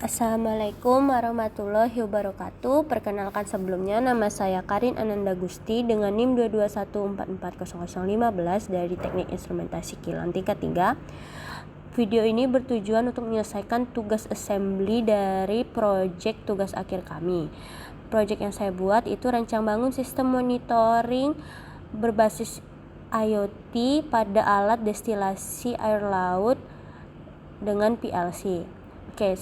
Assalamualaikum warahmatullahi wabarakatuh. Perkenalkan sebelumnya, nama saya Karin Ananda Gusti dengan NIM 221440015 dari Teknik Instrumentasi Kilang tingkat 3. Video ini bertujuan untuk menyelesaikan tugas assembly dari proyek tugas akhir kami. Proyek yang saya buat itu rancang bangun sistem monitoring berbasis IoT pada alat destilasi air laut dengan PLC. Oke,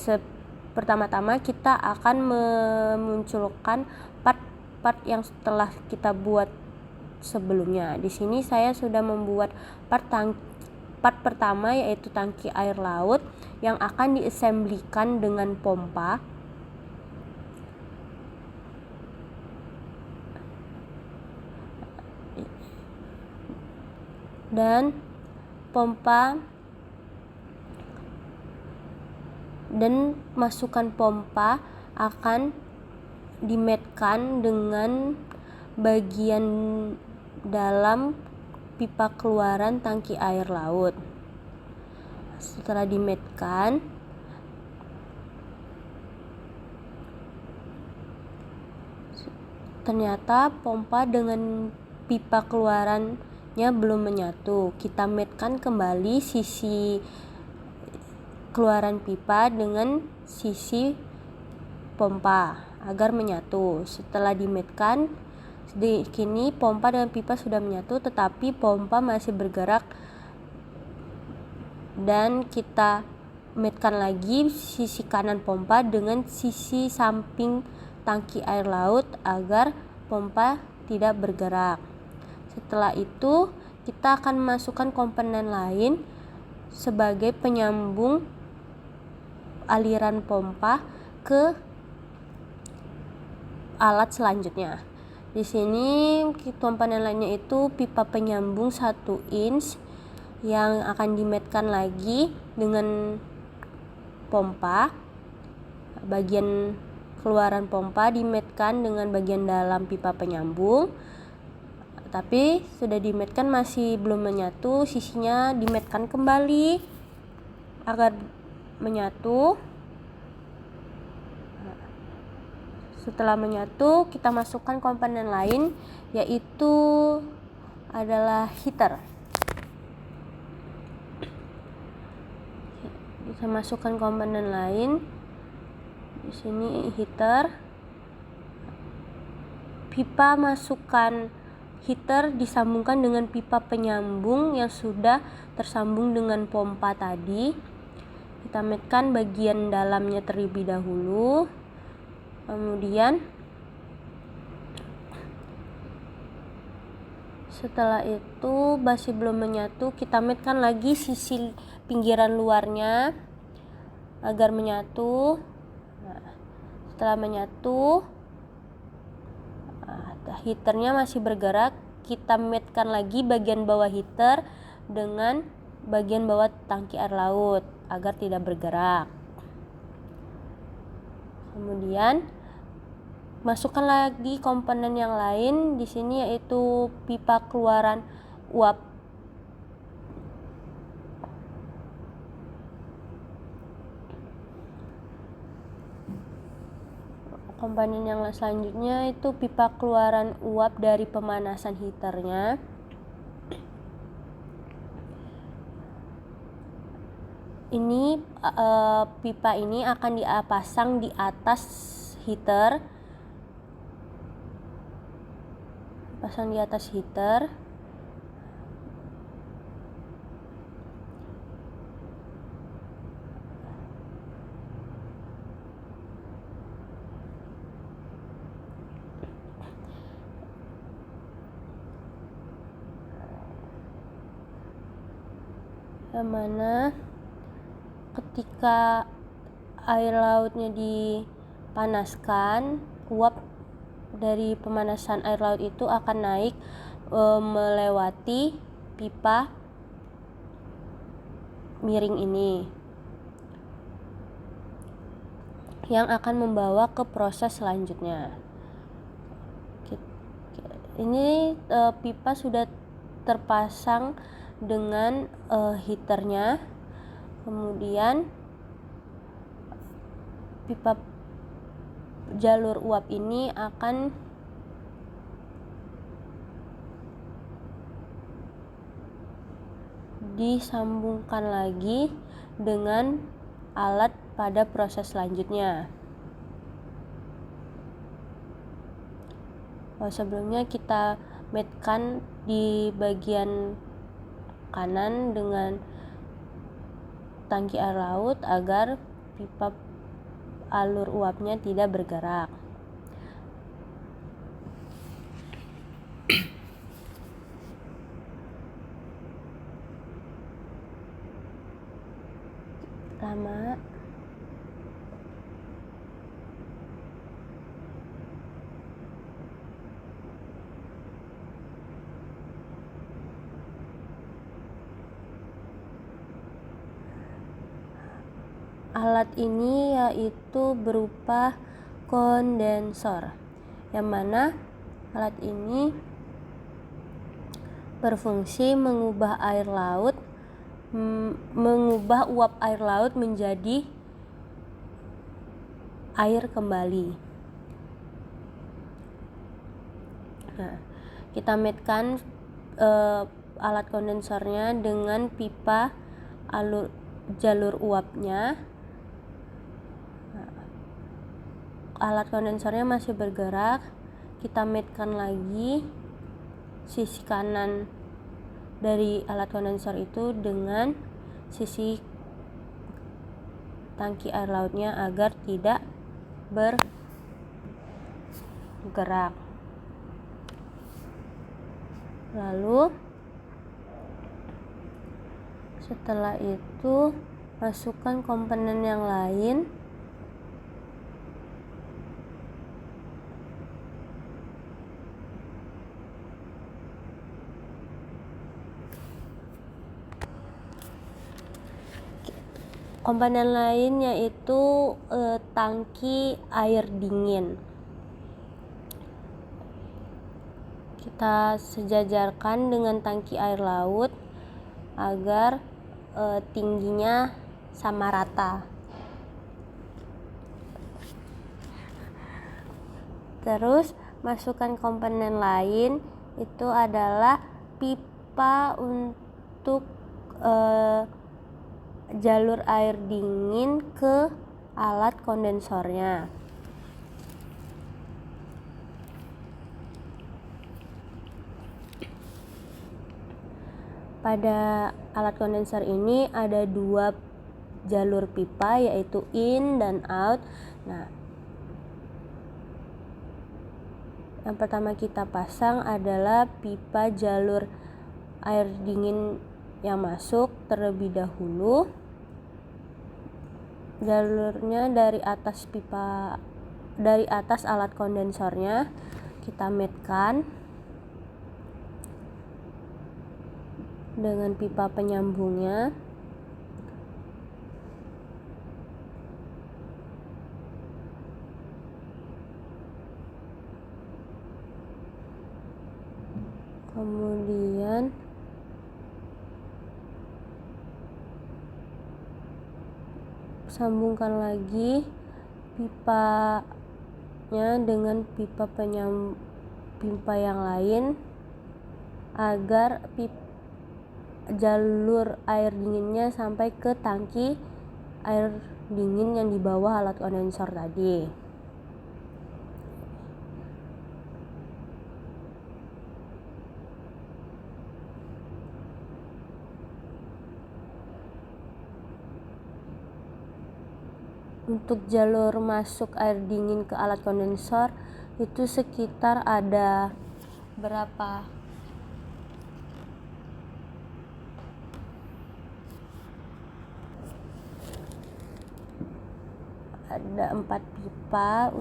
pertama-tama kita akan memunculkan part-part yang telah kita buat sebelumnya. Di sini saya sudah membuat part pertama, yaitu tangki air laut yang akan diassemblykan dengan pompa. Dan masukan pompa akan dimatkan dengan bagian dalam pipa keluaran tangki air laut. Setelah dimatkan, ternyata pompa dengan pipa keluarannya belum menyatu. Kita matkan kembali sisi keluaran pipa dengan sisi pompa agar menyatu. Setelah dimatkan, kini pompa dengan pipa sudah menyatu, tetapi pompa masih bergerak, dan kita matkan lagi sisi kanan pompa dengan sisi samping tangki air laut agar pompa tidak bergerak. Setelah itu, kita akan memasukkan komponen lain sebagai penyambung aliran pompa ke alat selanjutnya. Di sini komponen lainnya itu pipa penyambung 1 inch yang akan dimatkan lagi dengan pompa. Bagian keluaran pompa dimatkan dengan bagian dalam pipa penyambung, tapi sudah dimatkan masih belum menyatu. Sisinya dimatkan kembali agar menyatu. Setelah menyatu, kita masukkan komponen lain, yaitu adalah heater. Kita masukkan komponen lain. Di sini heater. Pipa masukkan heater disambungkan dengan pipa penyambung yang sudah tersambung dengan pompa tadi. Kita matkan bagian dalamnya terlebih dahulu. Kemudian setelah itu masih belum menyatu, kita matkan lagi sisi pinggiran luarnya agar menyatu. Setelah menyatu, heaternya masih bergerak. Kita matkan lagi bagian bawah heater dengan bagian bawah tangki air laut agar tidak bergerak. Kemudian masukkan lagi komponen yang lain di sini, yaitu pipa keluaran uap. Komponen yang selanjutnya itu pipa keluaran uap dari pemanasan heaternya. Ini pipa ini akan dipasang di atas heater. Pasang di atas heater. Yang mana ketika air lautnya dipanaskan, uap dari pemanasan air laut itu akan naik melewati pipa miring ini yang akan membawa ke proses selanjutnya. Ini pipa sudah terpasang dengan heaternya. Kemudian pipa jalur uap ini akan disambungkan lagi dengan alat pada proses selanjutnya. Sebelumnya kita matkan di bagian kanan dengan tangki air laut agar pipa alur uapnya tidak bergerak. Lama. Alat ini yaitu berupa kondensor, yang mana alat ini berfungsi mengubah uap air laut menjadi air kembali. Nah, kita matkan alat kondensornya dengan pipa jalur uapnya. Alat kondensornya masih bergerak. Kita matkan lagi sisi kanan dari alat kondensor itu dengan sisi tangki air lautnya agar tidak bergerak. Lalu setelah itu masukkan komponen yang lain. Komponen lain yaitu tangki air dingin. Kita sejajarkan dengan tangki air laut agar tingginya sama rata. Terus masukkan komponen lain, itu adalah pipa untuk jalur air dingin ke alat kondensornya. Pada alat kondensor ini ada 2 jalur pipa, yaitu in dan out. Nah, yang pertama kita pasang adalah pipa jalur air dingin yang masuk terlebih dahulu. Jalurnya dari atas alat kondensornya kita matkan dengan pipa penyambungnya. Kemudian sambungkan lagi pipanya dengan pipa yang lain agar jalur air dinginnya sampai ke tangki air dingin yang di bawah alat kondensor tadi. Untuk jalur masuk air dingin ke alat kondensor itu sekitar ada berapa? Ada 4 pipa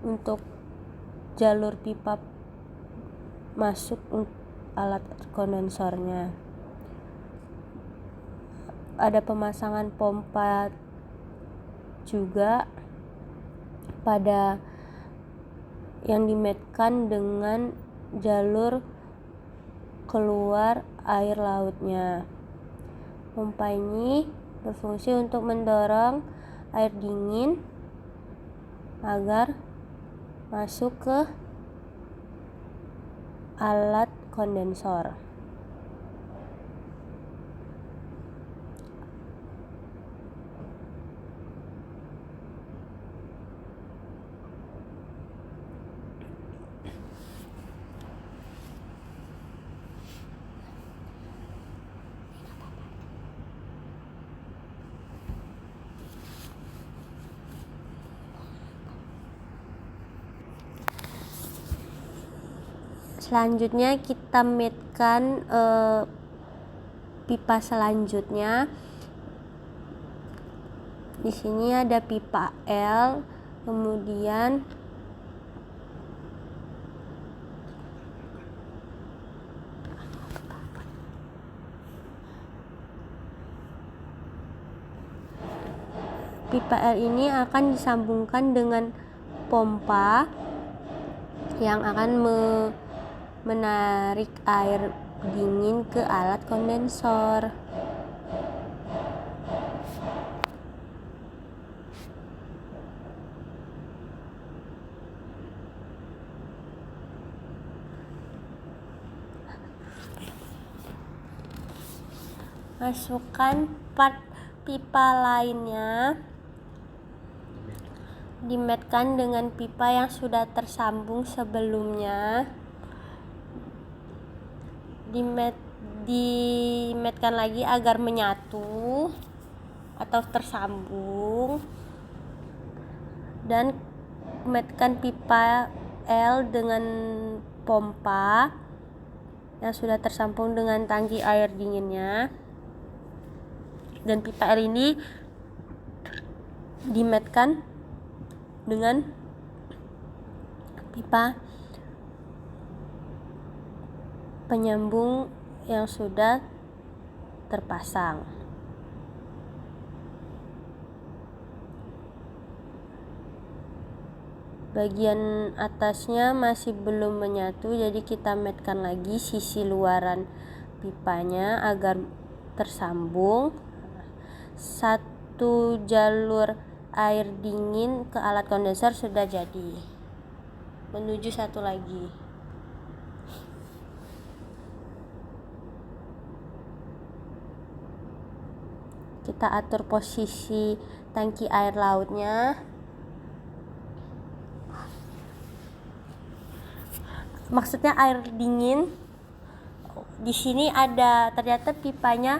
untuk jalur pipa masuk alat kondensornya. Ada pemasangan pompa juga pada yang dimatkan dengan jalur keluar air lautnya. Pompa ini berfungsi untuk mendorong air dingin agar masuk ke alat kondensor. Selanjutnya kita matkan pipa selanjutnya. Di sini ada pipa L, kemudian pipa L ini akan disambungkan dengan pompa yang akan menarik air dingin ke alat kondensor. Masukkan part pipa lainnya, dimatkan dengan pipa yang sudah tersambung sebelumnya. Dimatkan lagi agar menyatu atau tersambung, dan matkan pipa L dengan pompa yang sudah tersambung dengan tangki air dinginnya, dan pipa L ini dimatkan dengan pipa penyambung yang sudah terpasang. Bagian atasnya masih belum menyatu, jadi kita matkan lagi sisi luaran pipanya agar tersambung. Satu jalur air dingin ke alat kondensor sudah jadi. Menuju satu lagi. Kita atur posisi tangki air lautnya. Maksudnya air dingin. Di sini ada ternyata pipanya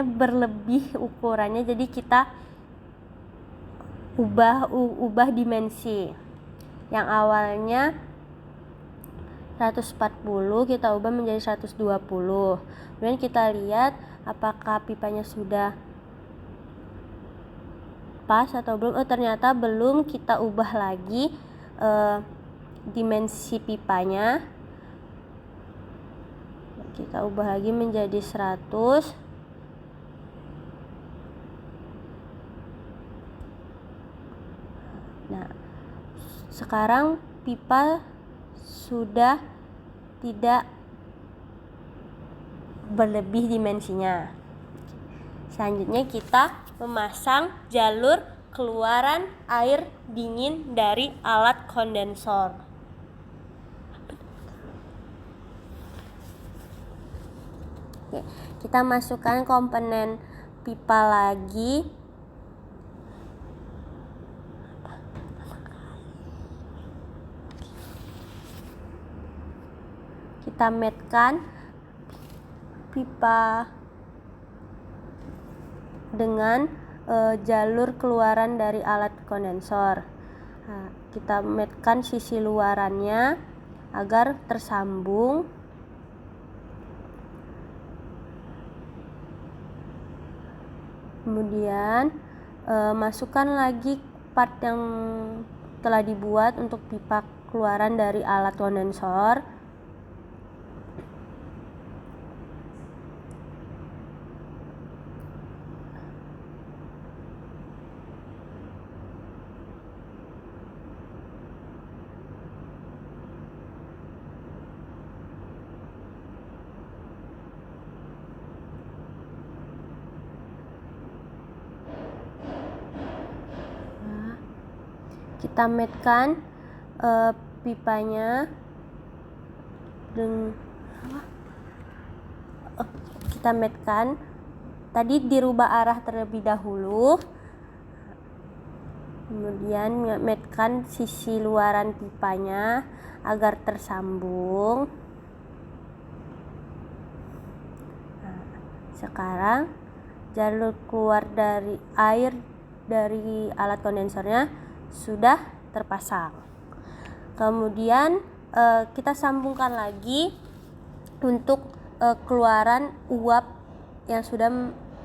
berlebih ukurannya, jadi kita ubah dimensi. Yang awalnya 140 kita ubah menjadi 120. Kemudian kita lihat apakah pipanya sudah pas atau belum. Ternyata belum. Kita ubah lagi dimensi pipanya. Kita ubah lagi menjadi 100. Nah, sekarang pipa sudah tidak berlebih dimensinya. Selanjutnya kita memasang jalur keluaran air dingin dari alat kondensor. Oke, kita masukkan komponen pipa lagi. Kita matkan pipa dengan jalur keluaran dari alat kondensor. Nah, kita matkan sisi luarannya agar tersambung. Kemudian masukkan lagi part yang telah dibuat untuk pipa keluaran dari alat kondensor. Kita matkan pipanya kita matkan. Tadi dirubah arah terlebih dahulu, kemudian matkan sisi luaran pipanya agar tersambung. Nah, sekarang jalur keluar dari air dari alat kondensernya sudah terpasang. Kemudian kita sambungkan lagi untuk keluaran uap yang sudah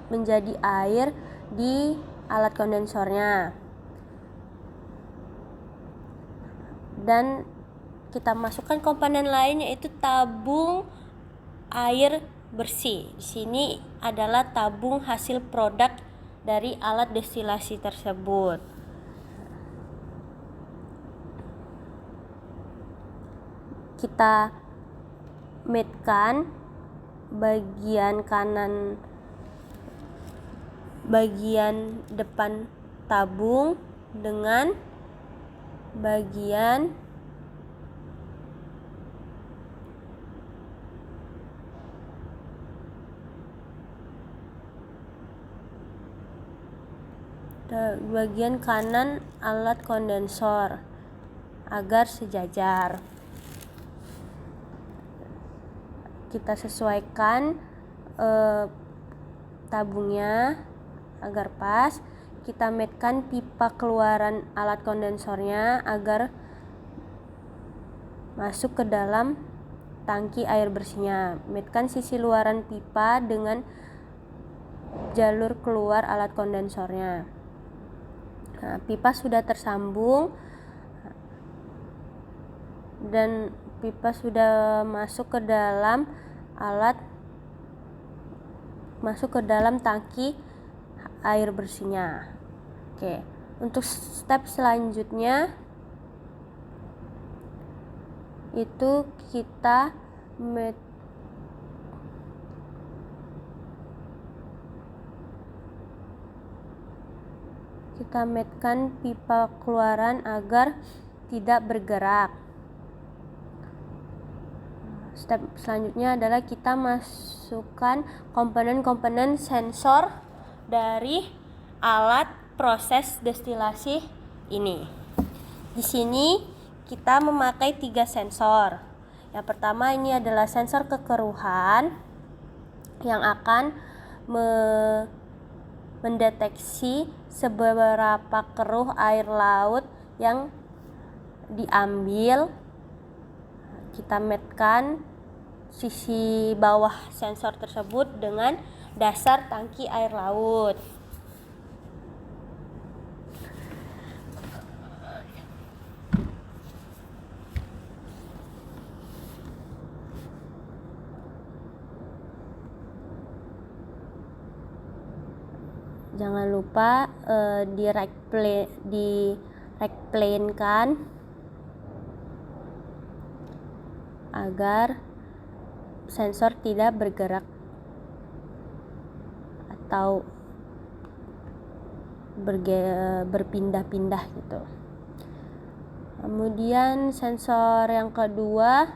menjadi air di alat kondensornya. Dan kita masukkan komponen lain, yaitu tabung air bersih. Di sini adalah tabung hasil produk dari alat destilasi tersebut. Kita matkan bagian depan tabung dengan bagian kanan alat kondensor agar sejajar. Kita sesuaikan tabungnya agar pas. Kita matkan pipa keluaran alat kondensornya agar masuk ke dalam tangki air bersihnya. Matkan sisi luaran pipa dengan jalur keluar alat kondensornya. Nah, pipa sudah tersambung dan pipa sudah masuk ke dalam tangki air bersihnya. Oke, untuk step selanjutnya itu kita matkan pipa keluaran agar tidak bergerak. Step selanjutnya adalah kita masukkan komponen-komponen sensor dari alat proses destilasi ini. Di sini kita memakai 3 sensor. Yang pertama ini adalah sensor kekeruhan yang akan mendeteksi seberapa keruh air laut yang diambil. Kita matkan sisi bawah sensor tersebut dengan dasar tangki air laut. Jangan lupa di plane-kan agar sensor tidak bergerak atau berpindah-pindah gitu. Kemudian sensor yang kedua,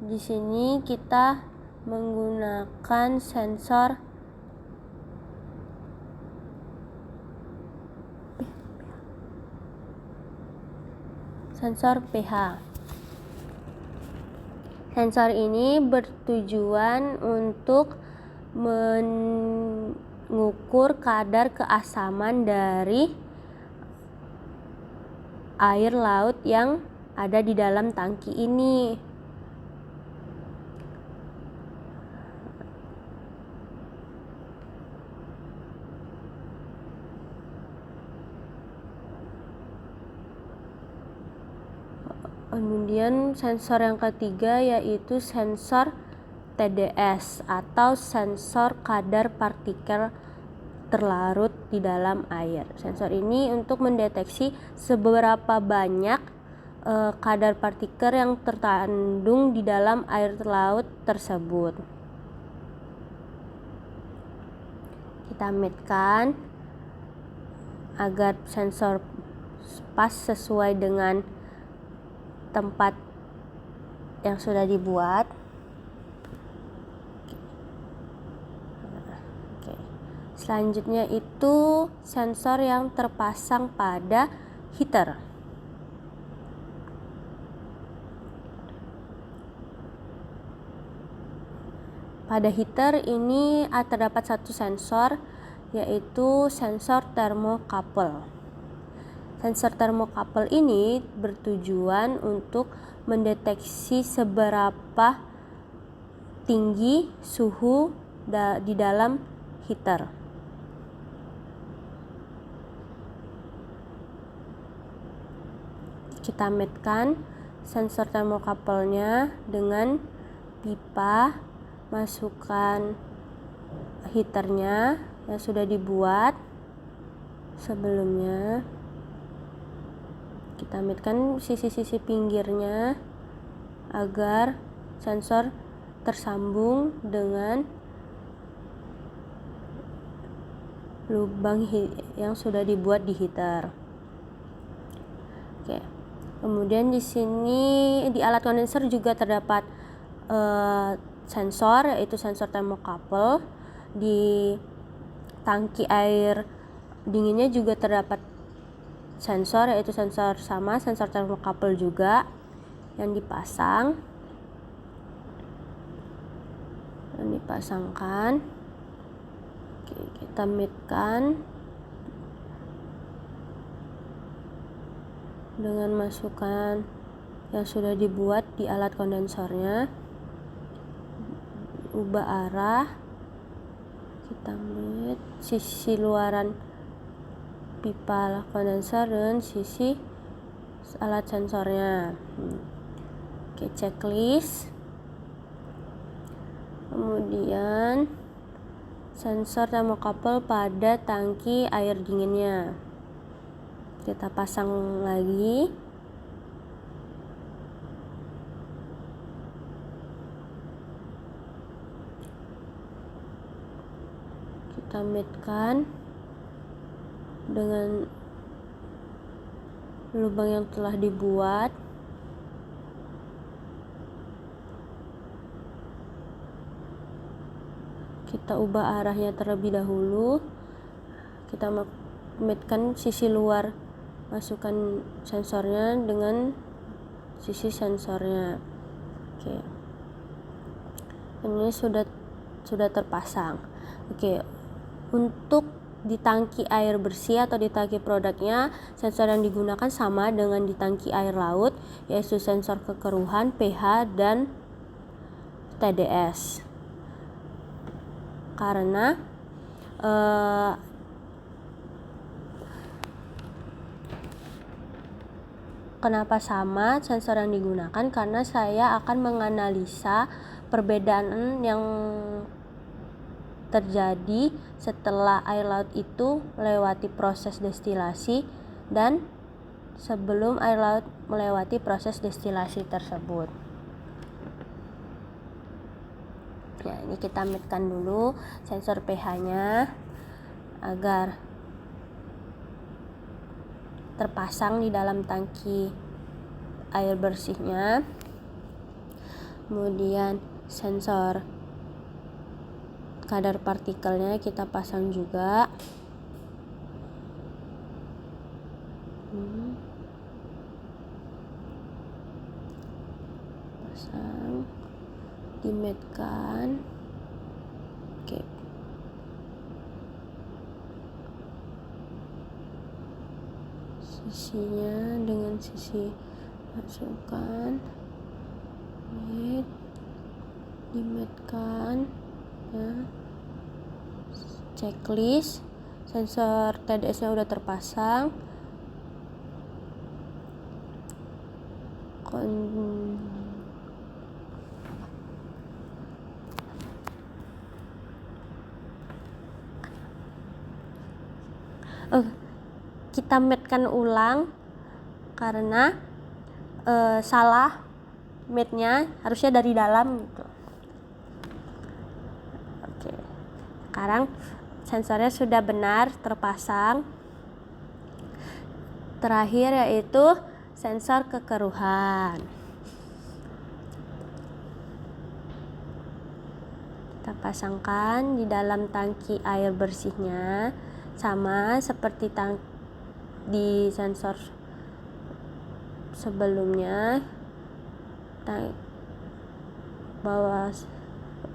di sini kita menggunakan sensor pH. Sensor ini bertujuan untuk mengukur kadar keasaman dari air laut yang ada di dalam tangki ini. Kemudian sensor yang ketiga yaitu sensor TDS atau sensor kadar partikel terlarut di dalam air. Sensor ini untuk mendeteksi seberapa banyak kadar partikel yang terkandung di dalam air laut tersebut. Kita matkan agar sensor pas sesuai dengan tempat yang sudah dibuat. Oke. Selanjutnya itu sensor yang terpasang pada heater. Pada heater ini terdapat satu sensor, yaitu sensor thermocouple. Sensor thermocouple ini bertujuan untuk mendeteksi seberapa tinggi suhu di dalam heater. Kita matchkan sensor thermocouple-nya dengan pipa, masukkan heaternya yang sudah dibuat sebelumnya. Kita matchkan sisi-sisi pinggirnya agar sensor tersambung dengan lubang yang sudah dibuat di heater. Oke. Kemudian di sini di alat kondenser juga terdapat sensor, yaitu sensor thermocouple. Di tangki air dinginnya juga terdapat sensor, yaitu sensor thermocouple juga yang dipasangkan. Oke, kita matchkan dengan masukkan yang sudah dibuat di alat kondensornya. Ubah arah, kita match sisi luaran pipa kondenser dan sisi alat sensornya. Oke, checklist. Kemudian sensor thermocouple pada tangki air dinginnya. Kita pasang lagi. Kita matchkan dengan lubang yang telah dibuat. Kita ubah arahnya terlebih dahulu. Kita matchkan sisi luar, masukkan sensornya dengan sisi sensornya. Oke. Ini sudah terpasang. Oke. Untuk di tangki air bersih atau di tangki produknya, sensor yang digunakan sama dengan di tangki air laut, yaitu sensor kekeruhan, pH, dan TDS. Karena kenapa sama sensor yang digunakan? Karena saya akan menganalisa perbedaan yang terjadi setelah air laut itu melewati proses destilasi dan sebelum air laut melewati proses destilasi tersebut. Ya, ini kita matchkan dulu sensor pH-nya agar terpasang di dalam tangki air bersihnya. Kemudian sensor kadar partikelnya kita pasang juga. Pasang, dimatchkan. Oke. Sisinya dengan sisi masukkan, dimatchkan. Ya. Checklist, sensor TDS-nya udah terpasang. Kita matchkan ulang karena salah matchnya, harusnya dari dalam gitu. Oke. Sekarang sensornya sudah benar terpasang. terakhir yaitu sensor kekeruhan. Kita pasangkan di dalam tangki air bersihnya, sama seperti di sensor sebelumnya.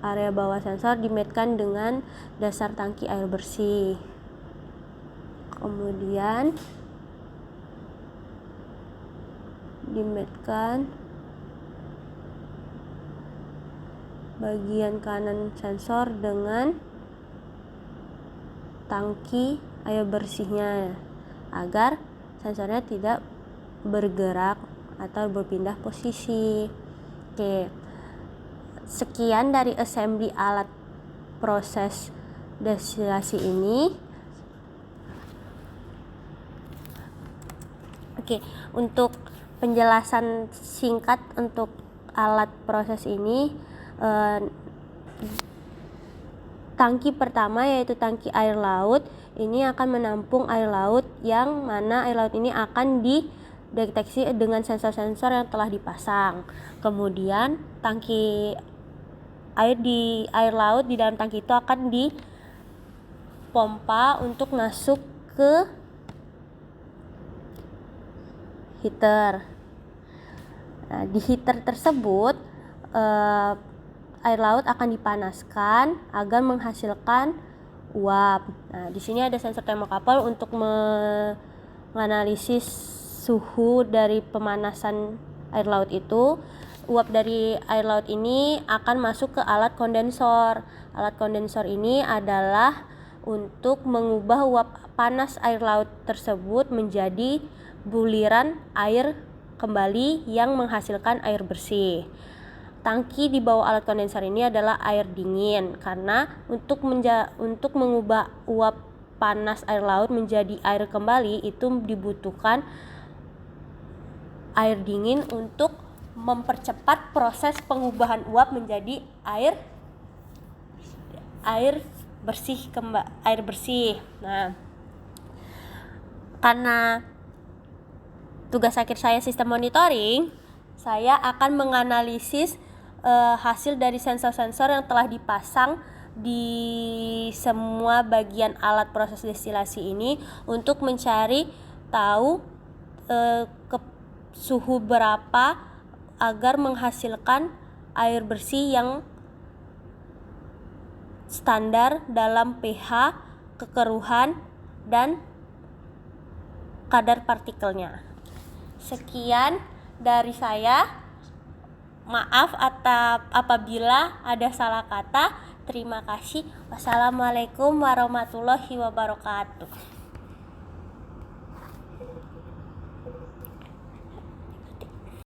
Area bawah sensor dimatkan dengan dasar tangki air bersih. Kemudian dimatkan bagian kanan sensor dengan tangki air bersihnya agar sensornya tidak bergerak atau berpindah posisi. Oke, sekian dari assembly alat proses destilasi ini. Oke, untuk penjelasan singkat untuk alat proses ini, tangki pertama yaitu tangki air laut ini akan menampung air laut, yang mana air laut ini akan dideteksi dengan sensor-sensor yang telah dipasang. Kemudian tangki air laut di dalam tangki itu akan dipompa untuk masuk ke heater. Nah, di heater tersebut air laut akan dipanaskan agar menghasilkan uap. Nah, di sini ada sensor termokapel untuk menganalisis suhu dari pemanasan air laut itu. Uap dari air laut ini akan masuk ke alat kondensor. Alat kondensor ini adalah untuk mengubah uap panas air laut tersebut menjadi buliran air kembali yang menghasilkan air bersih. Tangki di bawah alat kondensor ini adalah air dingin, karena untuk mengubah uap panas air laut menjadi air kembali itu dibutuhkan air dingin untuk mempercepat proses pengubahan uap menjadi air bersih. Nah, karena tugas akhir saya sistem monitoring, saya akan menganalisis hasil dari sensor-sensor yang telah dipasang di semua bagian alat proses destilasi ini untuk mencari tahu suhu berapa agar menghasilkan air bersih yang standar dalam pH, kekeruhan, dan kadar partikelnya. Sekian dari saya. Maaf apabila ada salah kata. Terima kasih. Wassalamualaikum warahmatullahi wabarakatuh.